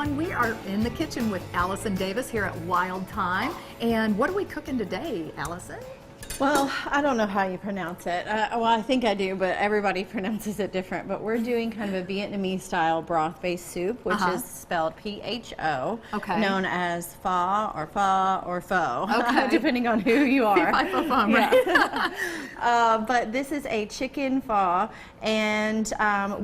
We are in the kitchen with Allison Davis here at Wild Thyme. And what are we cooking today, Allison? Well, I don't know how you pronounce it. Well, I think I do, but everybody pronounces it different. But we're doing kind of a Vietnamese style broth-based soup, which is spelled P-H-O, known as pho or pho, depending on who you are. Right? But this is a chicken pho, and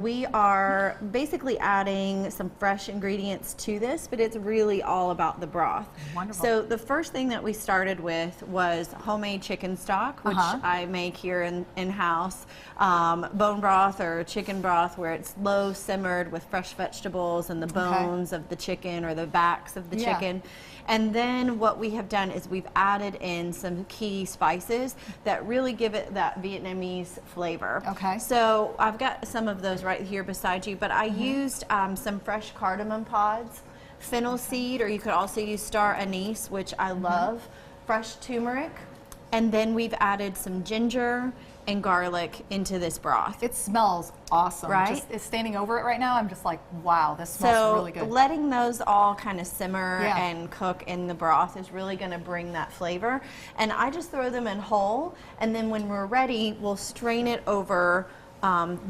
we are basically adding some fresh ingredients to this, but it's really all about the broth. Wonderful. So the first thing that we started with was homemade chicken stock, which I make here in-house. Bone broth or chicken broth where it's low simmered with fresh vegetables and the bones of the chicken or the backs of the chicken. And then what we have done is we've added in some key spices that really give it that Vietnamese flavor. So I've got some of those right here beside you, but I used some fresh cardamom pods, fennel seed, or you could also use star anise, which I love, fresh turmeric, and then we've added some ginger and garlic into this broth. It smells awesome. Right? Just standing over it right now, I'm just like, wow, this smells really good. So letting those all kind of simmer and cook in the broth is really going to bring that flavor. And I just throw them in whole, and then when we're ready, we'll strain it over.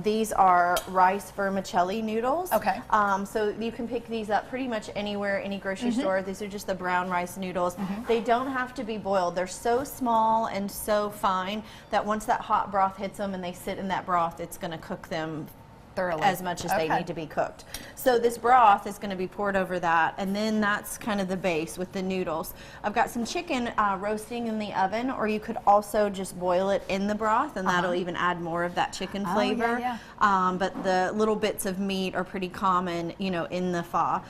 These are rice vermicelli noodles. So you can pick these up pretty much anywhere, any grocery store. These are just the brown rice noodles. They don't have to be boiled. They're so small and so fine that once that hot broth hits them and they sit in that broth, it's going to cook them thoroughly as much as they need to be cooked. So this broth is going to be poured over that, and then that's kind of the base with the noodles. I've got some chicken roasting in the oven, or you could also just boil it in the broth, and that'll even add more of that chicken flavor. But the little bits of meat are pretty common, you know, in the pho.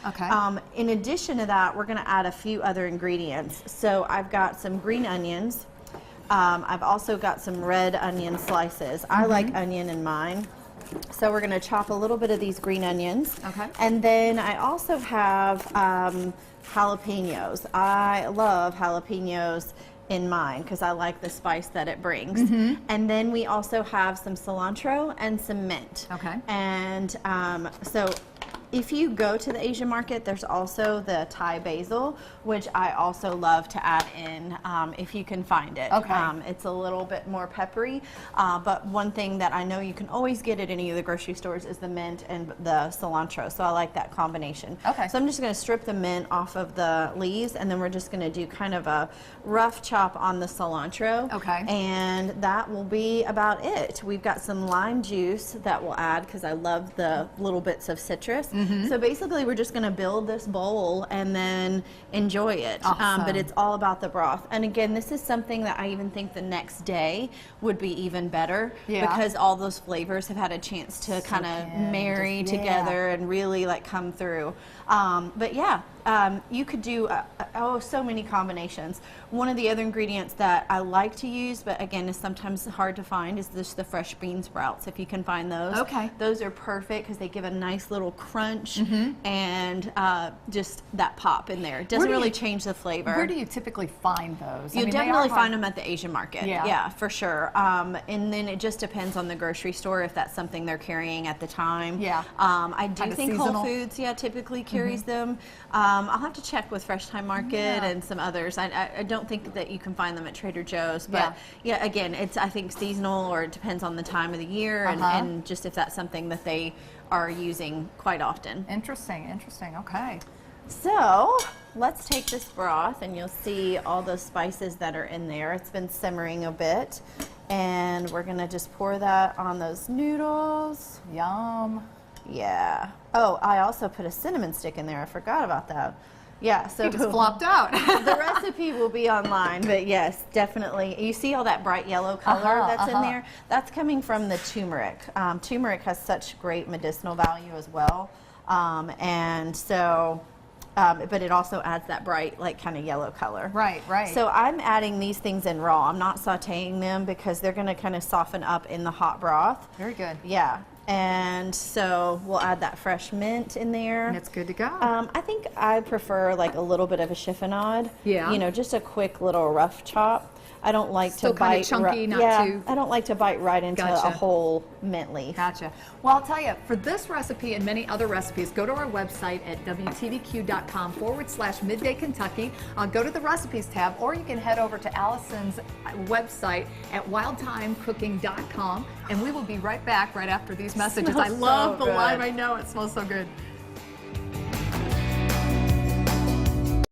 In addition to that, we're going to add a few other ingredients. So I've got some green onions. I've also got some red onion slices. I like onion in mine. So we're going to chop a little bit of these green onions. And then I also have jalapenos. I love jalapenos in mine because I like the spice that it brings. And then we also have some cilantro and some mint. And so if you go to the Asian market, there's also the Thai basil, which I also love to add in if you can find it. It's a little bit more peppery, but one thing that I know you can always get at any of the grocery stores is the mint and the cilantro, so I like that combination. So I'm just going to strip the mint off of the leaves, and then we're just going to do kind of a rough chop on the cilantro, and that will be about it. We've got some lime juice that we'll add because I love the little bits of citrus. So basically we're just going to build this bowl and then enjoy it. But it's all about the broth. And again, this is something that I even think the next day would be even better because all those flavors have had a chance to kind of marry together and really like come through. But yeah, you could do so many combinations. One of the other ingredients that I like to use, but again is sometimes hard to find, is just the fresh bean sprouts. If you can find those, those are perfect because they give a nice little crunch and just that pop in there. It doesn't really change the flavor. Where do you typically find those? You definitely find them at the Asian market. Yeah, for sure. And then it just depends on the grocery store if that's something they're carrying at the time. I do think seasonal. Whole Foods, typically carries them. I'll have to check with Fresh Thyme Market and some others. I don't think that you can find them at Trader Joe's, but again, it's I think seasonal, or it depends on the time of the year and just if that's something that they are using quite often. Interesting. Okay. So let's take this broth, and you'll see all those spices that are in there. It's been simmering a bit, and we're gonna just pour that on those noodles. Yum. Yeah. Oh, I also put a cinnamon stick in there. I forgot about that. Yeah, so you just flopped out. The recipe will be online, but yes, definitely. You see all that bright yellow color that's in there? That's coming from the turmeric. Turmeric has such great medicinal value as well, and so. But it also adds that bright, like, kind of yellow color. Right. So I'm adding these things in raw. I'm not sauteing them because they're going to kind of soften up in the hot broth. Very good. Yeah. And so we'll add that fresh mint in there. And it's good to go. I think I prefer like a little bit of a chiffonade. Yeah. You know, just a quick little rough chop. I don't like Still to kind bite. of chunky, not yeah, too. I don't like to bite right into Gotcha. a whole mint leaf. Gotcha. Well, I'll tell you, for this recipe and many other recipes, go to our website at WTVQ.com/Midday Kentucky. Go to the recipes tab, or you can head over to Allison's website at wildtimecooking.com, and we will be right back right after these messages. I love the lime. I know it smells so good.